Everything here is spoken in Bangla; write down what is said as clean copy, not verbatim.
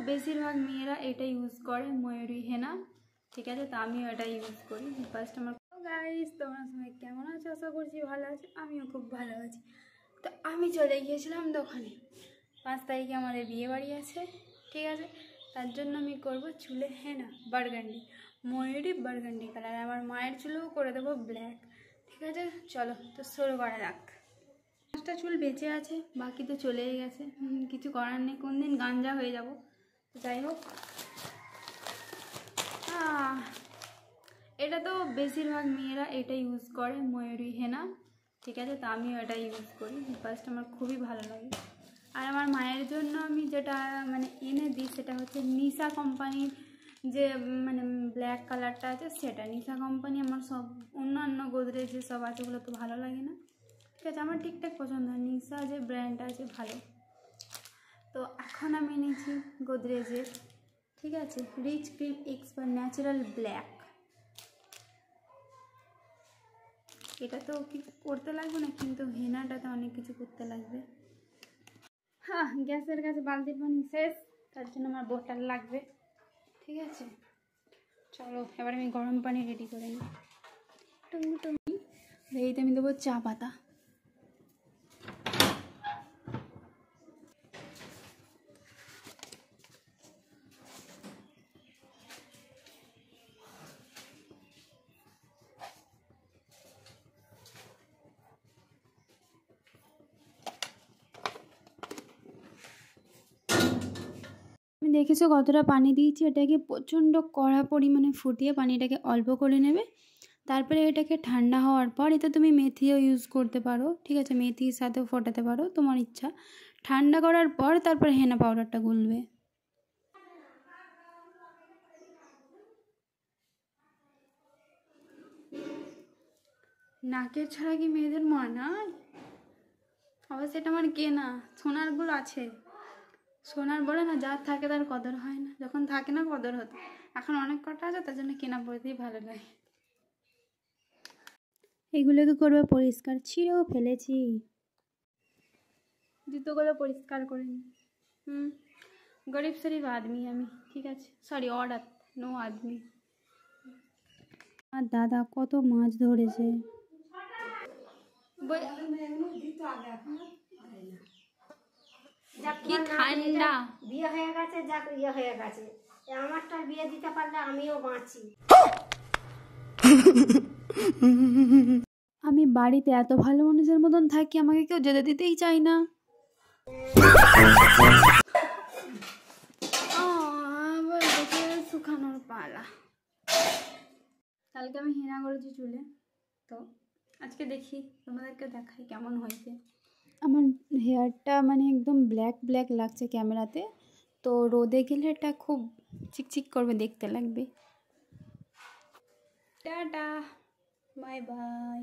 বেশিরভাগ মেয়েরা এটা ইউজ করে, ময়ূরী হেনা, ঠিক আছে। তো আমিও এটা ইউজ করি। ফার্স্ট আমার গাইস, তোমরা সবাই কেমন আছো? আশা করছি ভালো আছো, আমিও খুব ভালো আছি। তো আমি চলে গিয়েছিলাম দোকানে, 5 তারিখে আমাদের বিয়ে বাড়ি আছে, ঠিক আছে। তার জন্য আমি করব চুলে হেনা বার্গান্ডি, ময়ূরী বার্গান্ডি কালার। আমার মায়ের চুলেও করে দেবো ব্ল্যাক, ঠিক আছে। চলো তো শুরু করা যাক। 5টা চুল বেঁচে আছে, বাকি তো চলেই গেছে, কিছু করার নেই, কোন দিন গাঞ্জা হয়ে যাব। যাই হোক, এটা তো বেশিরভাগ মেয়েরা এটা ইউজ করে, ময়ূরী হেনা, ঠিক আছে। তো আমিও এটা ইউজ করি। ফার্স্ট আমার খুবই ভালো লাগে। আর আমার মায়ের জন্য আমি যেটা মানে এনে দিই সেটা হচ্ছে নিশা কোম্পানির যে মানে ব্ল্যাক কালারটা আছে সেটা। নিশা কোম্পানি আমার সব অন্যান্য গোদরেজ যে সব আছে ওগুলো তো ভালো লাগে না, ঠিক আছে। আমার ঠিকঠাক পছন্দ হয়, নিশা যে ব্র্যান্ডটা আছে ভালো। তো এখন আমি নিয়েছি গোদরেজের, ঠিক আছে, rich cream expert natural black. এটা তো কিছু করতে লাগবে না, কিন্তু হেনাটাতে অনেক কিছু করতে লাগবে। হ্যাঁ, গ্যাসের কাছে বালতির পানি শেষ, তার জন্য আমার বোতল লাগবে, ঠিক আছে। চলো এবার আমি গরম পানি রেডি করে নিই। এইতে আমি দেবো চা পাতা। আমি দেখেছো কতটা পানি দিয়েছি। এটাকে প্রচণ্ড কড়া পরিমাণে ফুটিয়ে পানিটাকে অল্প করে নেবে। তারপরে এটাকে ঠান্ডা হওয়ার পর এতে তুমি মেথিও ইউজ করতে পারো, ঠিক আছে। মেথির সাথেও ফোটাতে পারো, তোমার ইচ্ছা। ঠান্ডা করার পর তারপরে হেনা পাউডারটা গুলবে। নাকের ছাড়া কি মেয়েদের মানায়? অবশ্যই এটা আমার কেনা, সোনারগুলো আছে। সোনার বলে না, যার থাকে তার কদর হয় না, যখন থাকে না কদর হতো। এখন অনেক কটা আছে, তার জন্য কেনা পড়তেই ভালো লাগে। এগুলোকে করবে পরিষ্কার, ছিঁড়েও ফেলেছি। জুতোগুলো পরিষ্কার করে নি। গরিব শরীফ আদমি আমি, ঠিক আছে। সরি, অর্ডার নো আদমি। আর দাদা কত মাছ ধরেছে। কি ঠান্ডা। বিয়ে হয়ে গেছে, যাক ইয়ে হয়ে গেছে। আমারটা বিয়ে দিতে পারলে আমিও বাঁচি। আমি বাড়িতে এত ভালো মানুষের মতন থাকি, আমাকে কেউ যেতে দিতেই চাই না। আবার দেখে শুকানোর পালা। কালকে আমি হেনা করেছি চুলে, তো আজকে দেখি তোমাদেরকে দেখাই কেমন হয়েছে। আমার হেয়ারটা মানে একদম ব্ল্যাক ব্ল্যাক লাগছে ক্যামেরাতে, তো রোদে গেলে এটা খুব চিকচিক করবে, দেখতে লাগবে। Tata, bye bye.